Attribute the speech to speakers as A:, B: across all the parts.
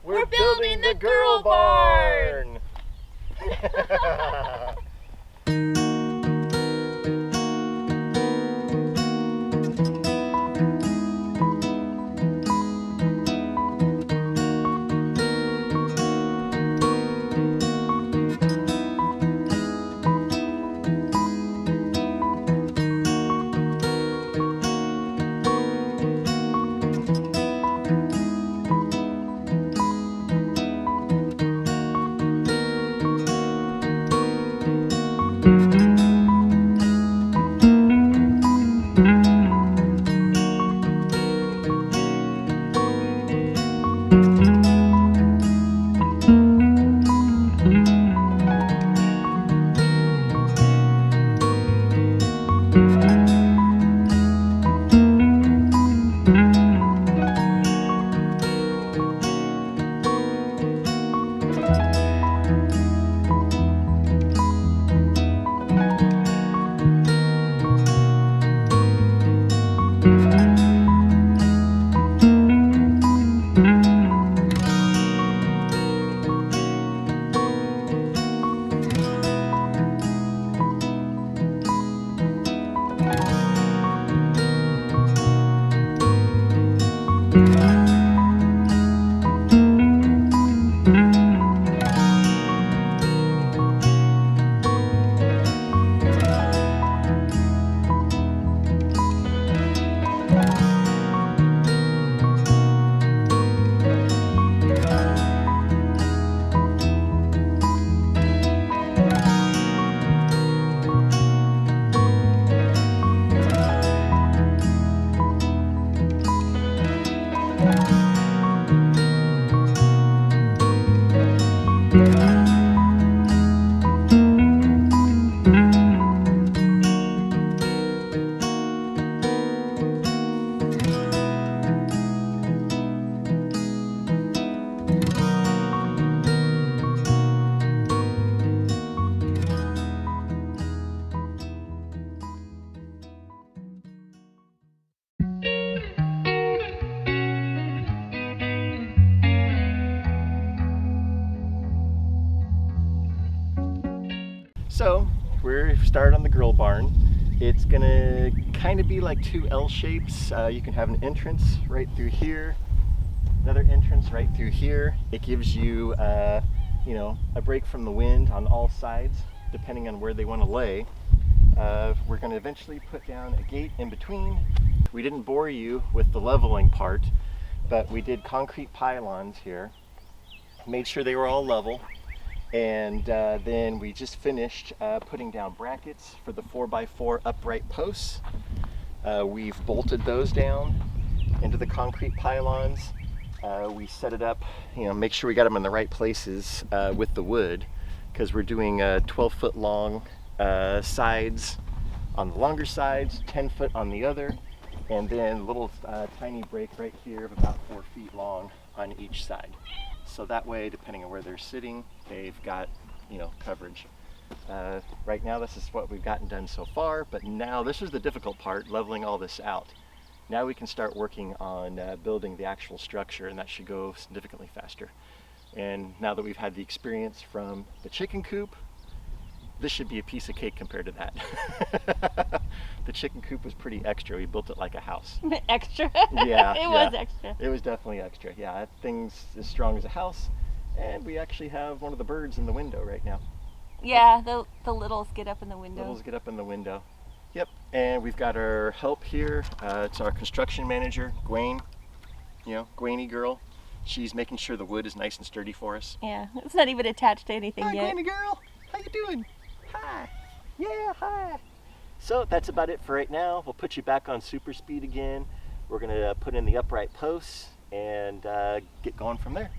A: We're building the girl barn! So we're started on the grill barn. It's gonna kind of be like two L shapes. You can have an entrance right through here, another entrance right through here. It gives you, you know, a break from the wind on all sides, depending on where they want to lay. We're going to eventually put down a gate in between. We didn't bore you with the leveling part, but we did concrete pylons here, made sure they were all level. And then we just finished putting down brackets for the 4x4 upright posts. We've bolted those down into the concrete pylons. We set it up, you know, make sure we got them in the right places with the wood, because we're doing 12-foot long sides on the longer sides, 10-foot on the other, and then a little tiny break right here of about 4 feet long on each side. So that way, depending on where they're sitting, they've got, you know, coverage. Right now, this is what we've gotten done so far, but now this is the difficult part, leveling all this out. Now we can start working on building the actual structure, and that should go significantly faster. And now that we've had the experience from the chicken coop, this should be a piece of cake compared to that. The chicken coop was pretty extra. We built it like a house.
B: Extra?
A: Yeah.
B: It was extra.
A: It was definitely extra. Yeah, that thing's as strong as a house. And we actually have one of the birds in the window right now.
B: Yeah, the littles get up in the window.
A: Littles get up in the window. Yep, and we've got our help here. It's our construction manager, Gwen. You know, Gwenny girl. She's making sure the wood is nice and sturdy for us.
B: Yeah, it's not even attached to anything
A: Hi,
B: yet.
A: Gwenny girl. How you doing? Hi. Yeah, hi. So that's about it for right now. We'll put you back on super speed again. We're gonna put in the upright posts and get going from there.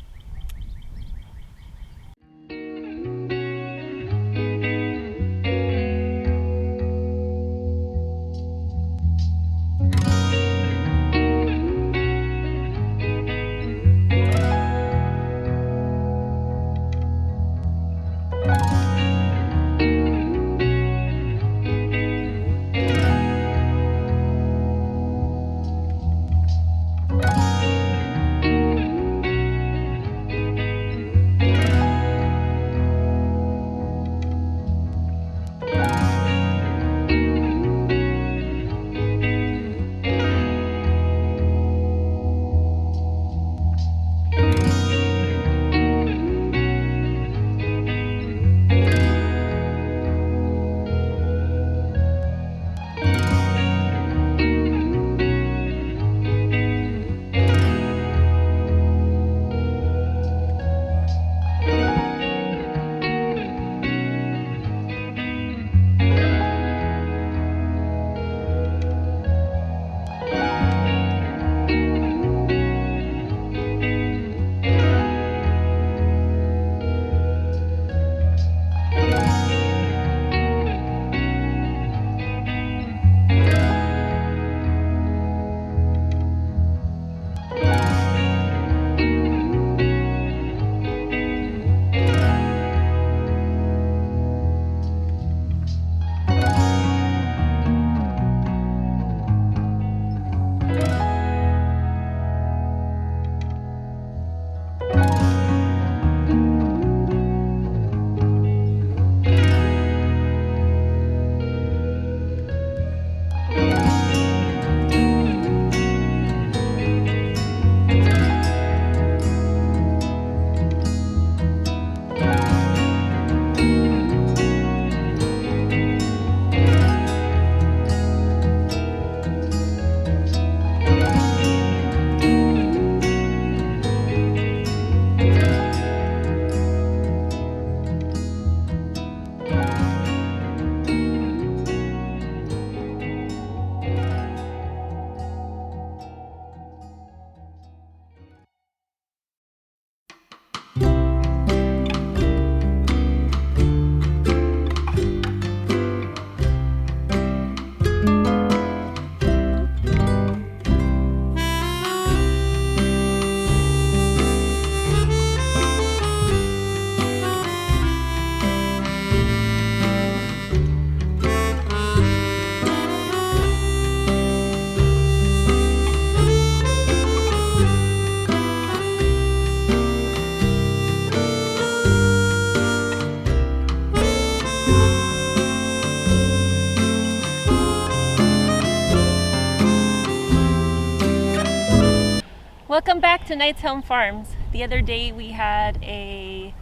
B: Welcome back to Knights Home Farms. The other day we had a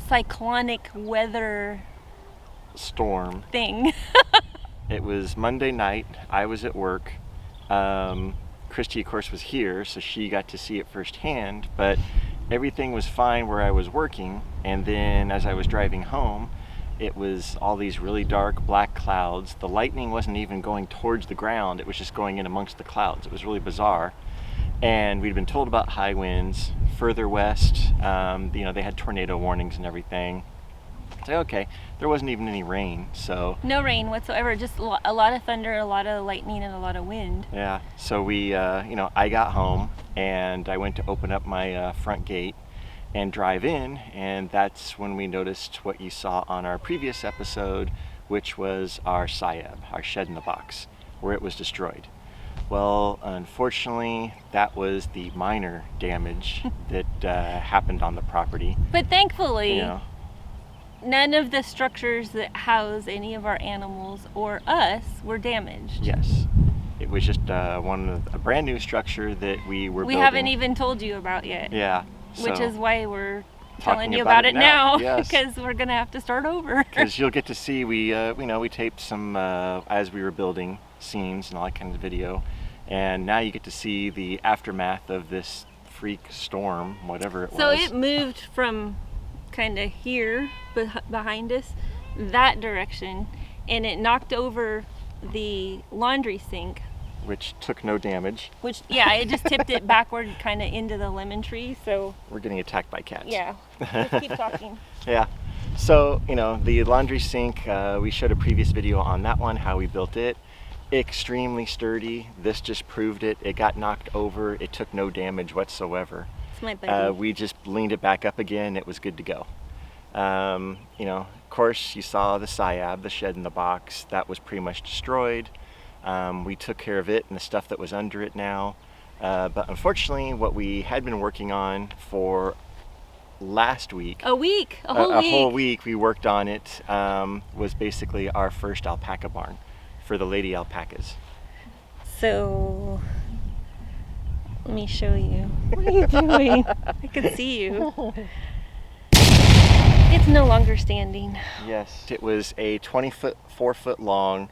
B: cyclonic weather
A: Storm.
B: thing.
A: It was Monday night. I was at work. Christy, of course, was here, so she got to see it firsthand, but everything was fine where I was working, and then as I was driving home, it was all these really dark black clouds. The lightning wasn't even going towards the ground, it was just going in amongst the clouds. It was really bizarre. And we'd been told about high winds further west. They had tornado warnings and everything. So okay, there wasn't even any rain, so
B: No rain whatsoever, just a lot of thunder, a lot of lightning, and a lot of wind.
A: yeah. So we, I got home and I went to open up my front gate and drive in, and that's when we noticed what you saw on our previous episode, which was our Sayab, our shed in the box, where it was destroyed. Well, unfortunately, that was the minor damage that happened on the property.
B: But thankfully,
A: You know,
B: none of the structures that house any of our animals or us were damaged.
A: yes, it was just a brand new structure that we were
B: We
A: building.
B: haven't even told you about yet.
A: Yeah.
B: Which is why we're telling
A: talking
B: you
A: about
B: about
A: it
B: it
A: now.
B: now,
A: Yes.
B: because we're gonna have to start over.
A: Because you'll get to see, we taped some as we were building scenes and all that kind of video, and now you get to see the aftermath of this freak storm, whatever it
B: So
A: was.
B: it moved from kind of here behind us, that direction, and it knocked over the laundry sink,
A: which took no damage.
B: which, yeah, it just tipped it backward kind of into the lemon tree. So,
A: We're getting attacked by cats.
B: yeah, just keep talking.
A: Yeah. So, the laundry sink, we showed a previous video on that one, how we built it. Extremely sturdy. This just proved it. It got knocked over. It took no damage whatsoever.
B: It's my buddy.
A: We just leaned it back up again. It was good to go. Of course, you saw the Sayab, the shed in the box. That was pretty much destroyed. We took care of it and the stuff that was under it now. But unfortunately, what we had been working on for last week,
B: a week, a whole
A: a
B: week.
A: whole week we worked on it, was basically our first alpaca barn for the lady alpacas.
B: So, let me show you. What are you doing? I can see you. It's no longer standing.
A: Yes, it was a 20-foot, 4-foot long,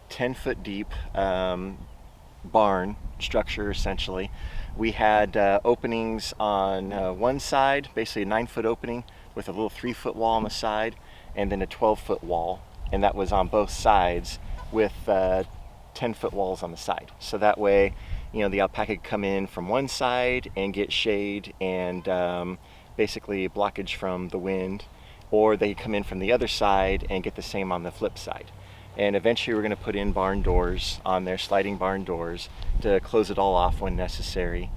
A: 10-foot deep barn structure, essentially. We had openings on one side, basically a 9-foot opening with a little 3-foot wall on the side, and then a 12-foot wall, and that was on both sides with 10-foot walls on the side. So that way, the alpaca could come in from one side and get shade and basically blockage from the wind, or they come in from the other side and get the same on the flip side. And eventually we're going to put in barn doors on there, sliding barn doors, to close it all off when necessary,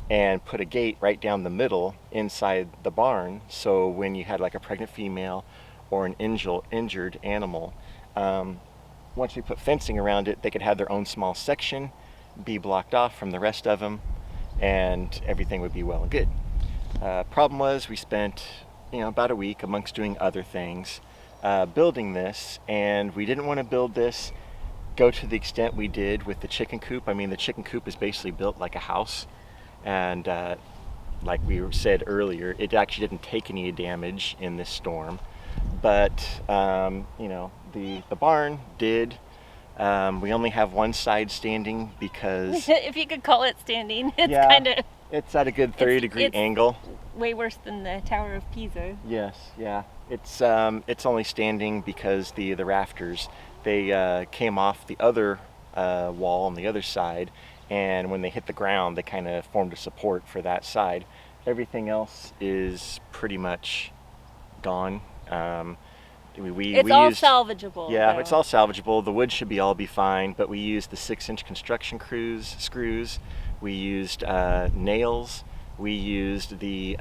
A: and put a gate right down the middle inside the barn, so when you had like a pregnant female or an injured animal, once we put fencing around it, they could have their own small section, be blocked off from the rest of them, and everything would be well and good. Problem was, we spent about a week amongst doing other things building this, and we didn't want to build this go to the extent we did with the chicken coop. I mean, the chicken coop is basically built like a house, and like we said earlier, it actually didn't take any damage in this storm, but the barn did. We only have one side standing because
B: If you could call it standing, it's
A: Yeah.
B: kind of
A: it's at a good 30-degree
B: it's-
A: angle.
B: way worse than the Tower of Pisa.
A: Yes, yeah. It's only standing because the rafters, they came off the other wall on the other side, and when they hit the ground, they kind of formed a support for that side. Everything else is pretty much gone.
B: It's all salvageable.
A: Yeah,
B: though.
A: it's all salvageable. The wood should all be fine, but we used the 6-inch construction screws. We used nails. We used the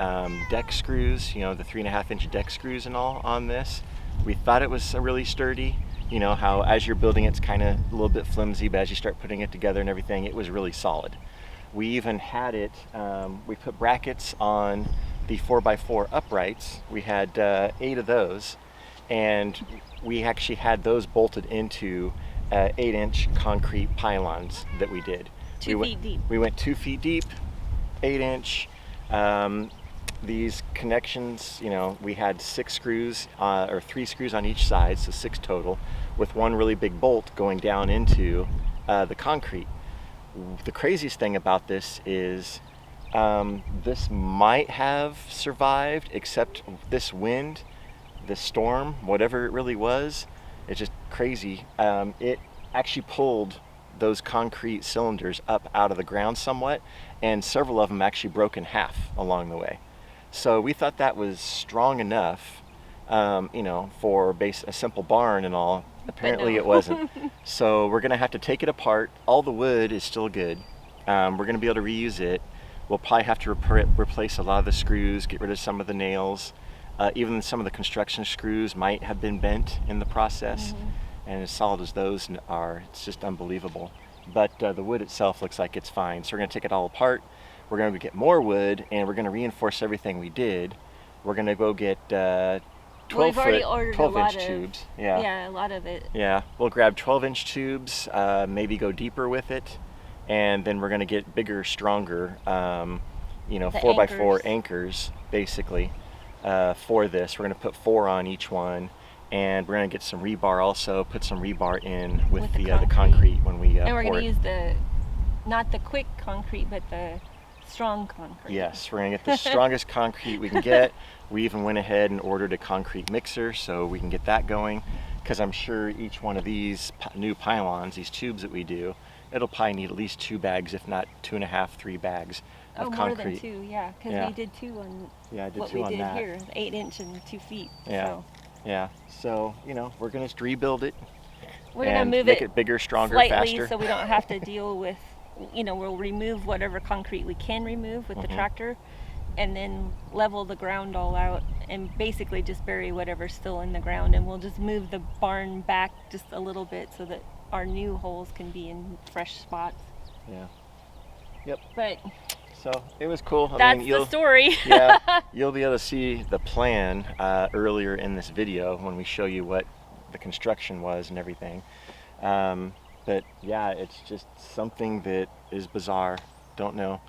A: deck screws, the 3.5-inch deck screws and all on this. We thought it was really sturdy. How as you're building it's kind of a little bit flimsy, but as you start putting it together and everything, it was really solid. We even had it, we put brackets on the 4x4 uprights. We had 8 of those, and we actually had those bolted into 8-inch concrete pylons that we did.
B: 2 feet deep.
A: We went 2 feet deep, 8-inch. These connections, you know, we had 6 screws or 3 screws on each side, so 6 total, with one really big bolt going down into the concrete. The craziest thing about this is this might have survived, except this wind, this storm, whatever it really was, it's just crazy. It actually pulled those concrete cylinders up out of the ground somewhat, and several of them actually broke in half along the way. So we thought that was strong enough, you know, for a simple barn and all. Apparently it wasn't. So we're gonna have to take it apart. All the wood is still good. We're gonna be able to reuse it. We'll probably have to replace a lot of the screws, get rid of some of the nails. Even some of the construction screws might have been bent in the process. And as solid as those are, it's just unbelievable. But the wood itself looks like it's fine. So we're gonna take it all apart. We're gonna get more wood, and we're gonna reinforce everything we did. We're gonna go get 12-inch tubes.
B: Yeah, a lot of it.
A: Yeah, we'll grab 12-inch tubes, maybe go deeper with it, and then we're gonna get bigger, stronger, you know, 4x4 anchors, basically, for this. We're gonna put 4 on each one, and we're gonna get some rebar also, put some rebar in with the concrete when we
B: and we're
A: pour
B: gonna
A: it.
B: use not the quick concrete, but the strong concrete.
A: Yes, we're gonna get the strongest concrete we can get. We even went ahead and ordered a concrete mixer so we can get that going, because I'm sure each one of these new pylons, these tubes that we do, it'll probably need at least 2 bags, if not 2.5, 3 bags of concrete.
B: More than 2, yeah, because we did 2 on
A: what we did
B: here, 8-inch and 2 feet.
A: Yeah,
B: so.
A: yeah. So you know, we're gonna just rebuild it.
B: We're gonna move
A: make it bigger, stronger,
B: slightly,
A: faster.
B: so we don't have to deal with. You know, we'll remove whatever concrete we can remove with the tractor, and then level the ground all out, and basically just bury whatever's still in the ground, and we'll just move the barn back just a little bit so that our new holes can be in fresh spots.
A: Yeah. Yep.
B: But
A: so it was cool.
B: That's the story.
A: Yeah, you'll be able to see the plan earlier in this video when we show you what the construction was and everything. But yeah, it's just something that is bizarre. Don't know.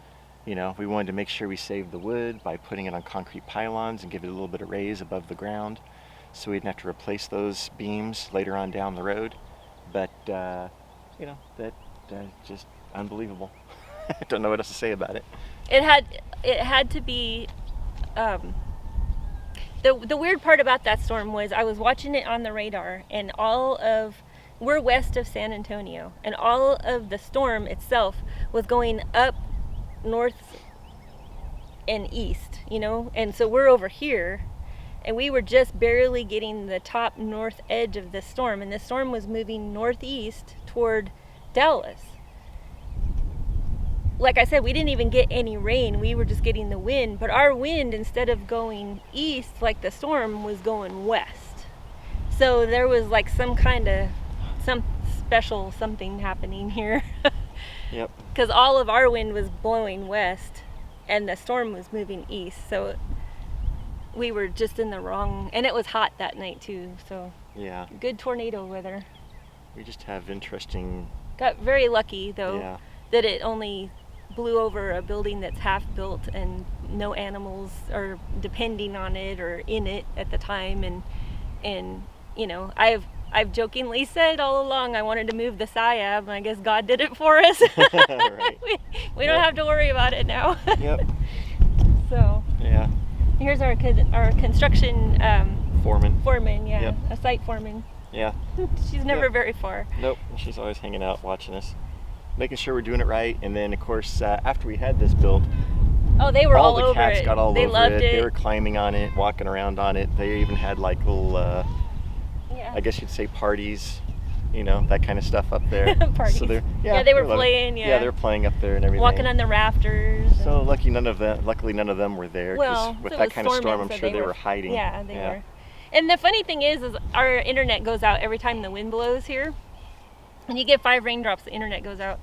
A: You know, we wanted to make sure we saved the wood by putting it on concrete pylons and give it a little bit of raise above the ground, so we didn't have to replace those beams later on down the road. But you know, that just unbelievable. I don't know what else to say about it.
B: It had to be. The weird part about that storm was I was watching it on the radar, and we're west of San Antonio, and all of the storm itself was going up north and east, you know, and so we're over here, and we were just barely getting the top north edge of this storm, and the storm was moving northeast toward Dallas. Like I said, we didn't even get any rain, we were just getting the wind, but our wind, instead of going east like the storm, was going west. So there was like some special something happening here.
A: Yep.
B: Because all of our wind was blowing west and the storm was moving east, so we were just in the wrong, and it was hot that night too, so
A: yeah,
B: good tornado weather.
A: We just have interesting.
B: Got very lucky though, that it only blew over a building that's half built and no animals are depending on it or in it at the time, and you know, I've jokingly said all along I wanted to move the Siab, and I guess God did it for us.
A: Right.
B: we don't have to worry about it now.
A: Yep.
B: So
A: yeah,
B: here's our construction foreman, yeah,
A: Yep.
B: a site foreman.
A: Yeah.
B: She's never very far.
A: Nope, she's always hanging out watching us, making sure we're doing it right. And then of course after we had this built,
B: they were all
A: the
B: over
A: cats
B: it.
A: got all
B: they
A: over
B: loved it.
A: They were climbing on it, walking around on it. They even had like little I guess you'd say parties, you know, that kind of stuff up there.
B: Parties.
A: So they
B: were playing.
A: Yeah, they were playing up there and everything.
B: Walking on the rafters.
A: So luckily none of them were there.
B: Well,
A: with that kind of storm, I'm sure they were hiding.
B: Yeah, they were. And the funny thing is our internet goes out every time the wind blows here. And you get 5 raindrops, the internet goes out.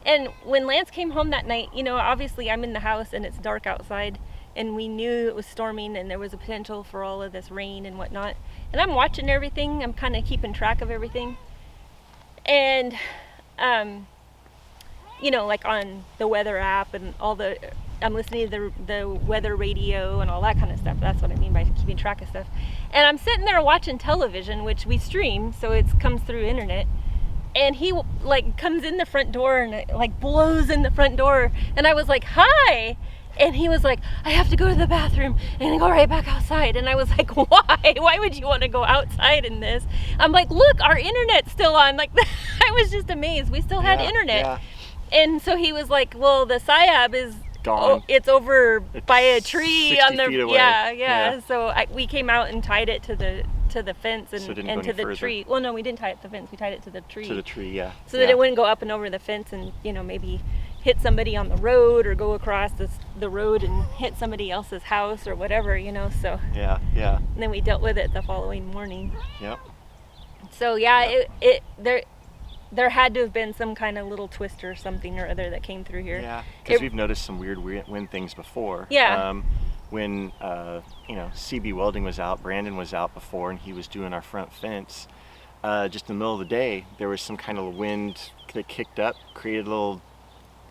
B: And when Lance came home that night, you know, obviously I'm in the house and it's dark outside, and we knew it was storming and there was a potential for all of this rain and whatnot. And I'm watching everything, I'm kind of keeping track of everything. And, you know, like on the weather app and all the I'm listening to the weather radio and all that kind of stuff. That's what I mean by keeping track of stuff. And I'm sitting there watching television, which we stream, so it comes through internet. And he like comes in the front door and like blows in the front door, and I was like, "Hi." And he was like, "I have to go to the bathroom and go right back outside." And I was like, "Why? Why would you want to go outside in this?" I'm like, "Look, our internet's still on." Like, I was just amazed. We still had internet.
A: Yeah.
B: And so he was like, "Well, the SIAB is
A: Gone.
B: it's over
A: It's
B: by a tree
A: 60
B: on the
A: feet away.
B: yeah."
A: Yeah.
B: So we came out and tied it to the fence and,
A: So it didn't go
B: and
A: any
B: to the
A: further.
B: tree. Well, no, we didn't tie it to the fence. We tied it to the tree.
A: To the tree, yeah.
B: So that it wouldn't go up and over the fence and, maybe hit somebody on the road or go across the road and hit somebody else's house or whatever, so.
A: Yeah.
B: And then we dealt with it the following morning.
A: Yep.
B: So yeah, there had to have been some kind of little twist or something or other that came through here.
A: Yeah, because we've noticed some weird wind things before.
B: Yeah.
A: When CB Welding was out, Brandon was out before, and he was doing our front fence. Just in the middle of the day, there was some kind of wind that kicked up, created a little.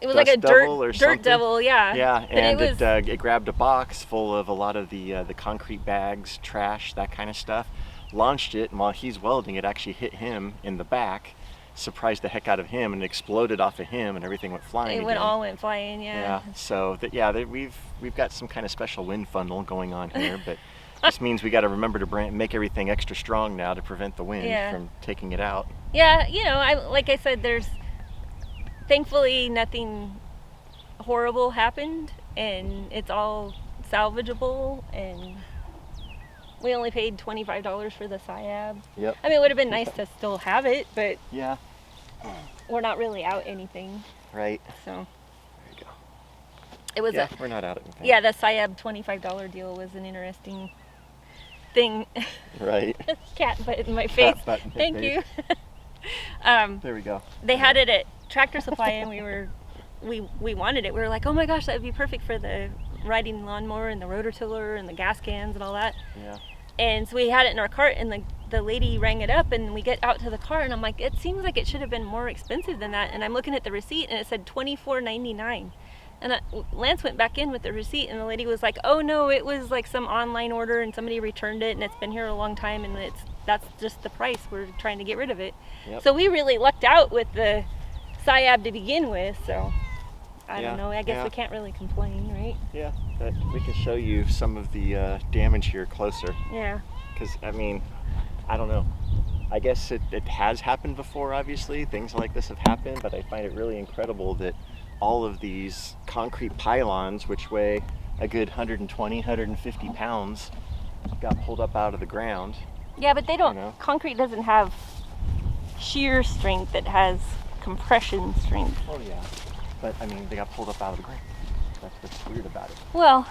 B: It was like a
A: dirt
B: dirt devil, yeah.
A: Yeah,
B: But
A: and
B: it was,
A: it grabbed a box full of a lot of the concrete bags, trash, that kind of stuff. Launched it, and while he's welding, it actually hit him in the back. Surprised the heck out of him, and exploded off of him, and everything went flying.
B: all went flying, yeah.
A: Yeah. So we've got some kind of special wind funnel going on here, but this means we got to remember to make everything extra strong now to prevent the wind from taking it out.
B: Yeah, like I said, there's thankfully nothing horrible happened, and it's all salvageable, and we only paid $25 for the SIAB.
A: Yep.
B: I mean, it would have been nice to still have it, but
A: Yeah.
B: we're not really out anything,
A: Right.
B: so
A: There you go.
B: it was
A: Yeah, we're not out of anything.
B: the SIAB $25 deal was an interesting thing.
A: Right.
B: Cat butt in my face.
A: Cat butt in your
B: Thank
A: face.
B: you.
A: There we go.
B: They had it at Tractor Supply, and we wanted it. We were like, "Oh my gosh, that would be perfect for the riding lawnmower and the rototiller and the gas cans and all that."
A: Yeah.
B: And so we had it in our cart, and the lady rang it up, and we get out to the car, and I'm like, "It seems like it should have been more expensive than that." And I'm looking at the receipt, and it said $24.99. And Lance went back in with the receipt, and the lady was like, "Oh no, it was like some online order, and somebody returned it, and it's been here a long time, and that's just the price. We're trying to get rid of it."
A: Yep.
B: So we really lucked out with the SIAB to begin with. So I
A: Yeah,
B: don't know. I guess
A: yeah.
B: we can't really complain, right?
A: Yeah. But we can show you some of the damage here closer.
B: Yeah.
A: Because, I mean, I don't know. I guess it has happened before, obviously. Things like this have happened, but I find it really incredible that all of these concrete pylons, which weigh a good 120, 150 pounds, got pulled up out of the ground.
B: Yeah, but they don't.
A: You know?
B: Concrete doesn't have shear strength. It has compression strength.
A: Oh, yeah. But, I mean, they got pulled up out of the ground. That's what's weird about it.
B: Well,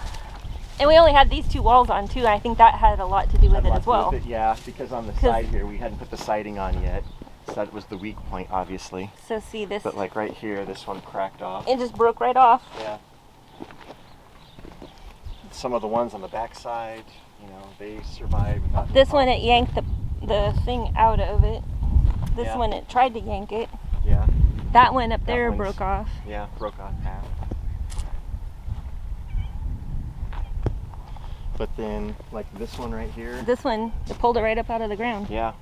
B: and we only had these two walls on too, and I think that had a lot to do with it as well.
A: Yeah, because on the side here, we hadn't put the siding on yet. So that was the weak point, obviously.
B: So see this,
A: But like right here, this one cracked off.
B: it just broke right off.
A: Yeah. Some of the ones on the back side, they survived. without
B: This
A: any
B: one, it yanked the thing out of it. This
A: Yeah.
B: one, it tried to yank it.
A: problem. Yeah,
B: That one up
A: That
B: there
A: one's-
B: broke off.
A: yeah, broke off half. But then, like this one right here,
B: This one, it pulled it right up out of the ground.
A: yeah.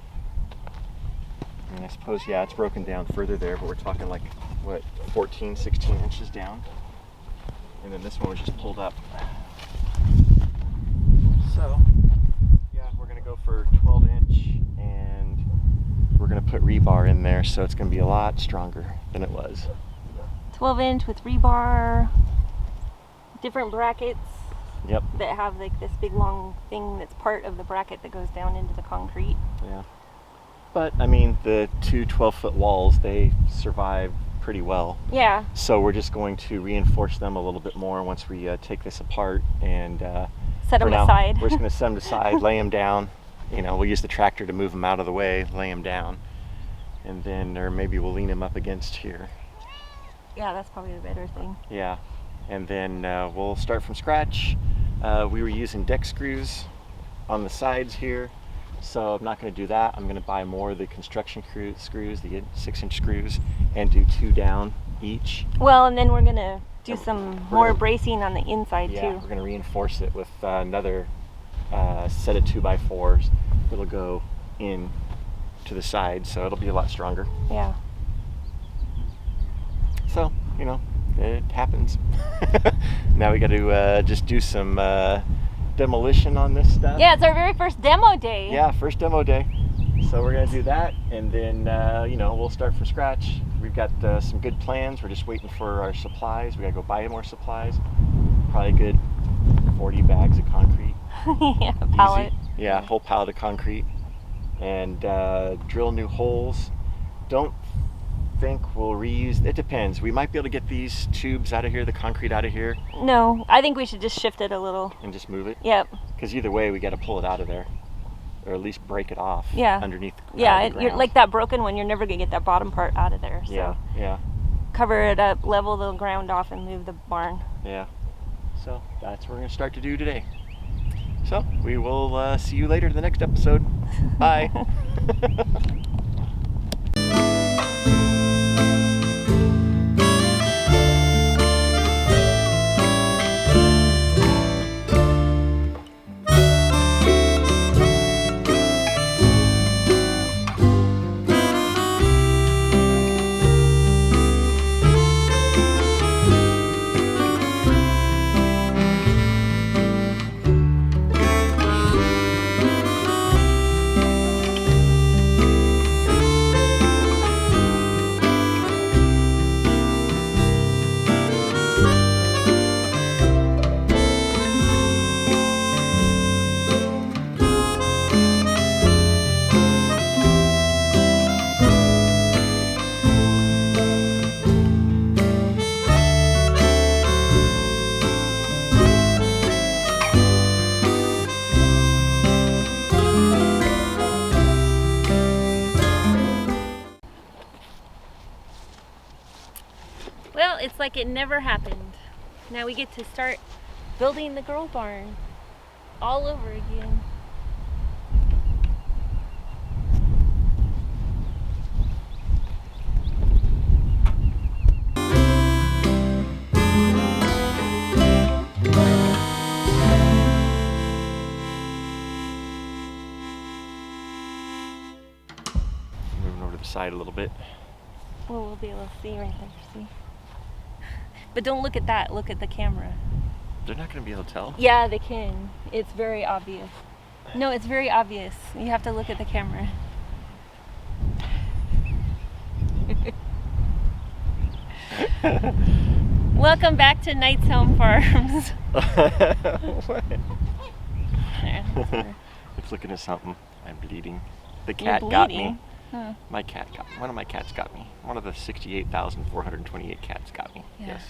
A: And I suppose, yeah, it's broken down further there, but we're talking like, what, 14, 16 inches down? And then this one was just pulled up. So, yeah, we're gonna go for 12-inch, and we're gonna put rebar in there, so it's gonna be a lot stronger than it was.
B: 12-inch with rebar, different brackets
A: Yep.
B: that have like this big long thing that's part of the bracket that goes down into the concrete.
A: Yeah. But, I mean, the two 12-foot walls, they survive pretty well.
B: Yeah.
A: So we're just going to reinforce them a little bit more once we take this apart, and
B: Set
A: for
B: them
A: now,
B: aside.
A: we're just going to set them aside, lay them down. We'll use the tractor to move them out of the way, lay them down, and then, or maybe we'll lean them up against here.
B: Yeah, that's probably the better thing.
A: Yeah, and then we'll start from scratch. We were using deck screws on the sides here, so I'm not going to do that. I'm going to buy more of the construction screws, the 6-inch screws, and do 2 down each.
B: Well, and then we're gonna do some more bracing on the inside
A: Yeah,
B: too.
A: we're going to reinforce it with another set of 2x4s that'll go in to the side, so it'll be a lot stronger.
B: Yeah.
A: So, you know, it happens. Now we got to just do some demolition on this stuff.
B: Yeah, it's our very first demo day.
A: Yeah, first demo day. So we're going to do that, and then, you know, we'll start from scratch. We've got some good plans. We're just waiting for our supplies. We got to go buy more supplies. Probably a good 40 bags of concrete.
B: Yeah, pallet.
A: Easy. Yeah, whole pallet of concrete. And drill new holes. Don't think we'll reuse. It depends. We might be able to get these tubes out of here, the concrete out of here,
B: No, I think we should just shift it a little.
A: and just move it.
B: Yep.
A: Because either way, we got to pull it out of there, or at least break it off.
B: Yeah.
A: Underneath.
B: Yeah,
A: the
B: you're
A: ground.
B: like that broken one. You're never gonna get that bottom part out of there. So
A: Yeah. Yeah.
B: cover it up, level the ground off, and move the barn.
A: Yeah. So that's what we're gonna start to do today. So we will see you later in the next episode. Bye.
B: Well, it's like it never happened. Now we get to start building the girl barn all over again.
A: Moving over to the side a little bit.
B: Well, we'll be able to see right there, see? But don't look at that, look at the camera.
A: They're not gonna be able to tell.
B: Yeah, they can. It's very obvious. No, it's very obvious. You have to look at the camera. Welcome back to Knight's Home Farms.
A: What?
B: There, that's better.
A: Let's look into something. I'm bleeding. The
B: You're
A: cat got me.
B: bleeding? Huh.
A: My cat got one of my cats got me. One of the 68,428 cats got me.
B: Yeah.
A: Yes.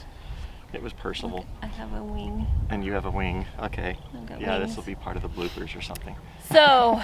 A: It was Percival.
B: I have a wing.
A: And you have a wing. Okay.
B: I've got
A: Yeah,
B: wings.
A: this will be part of the bloopers or something.
B: So,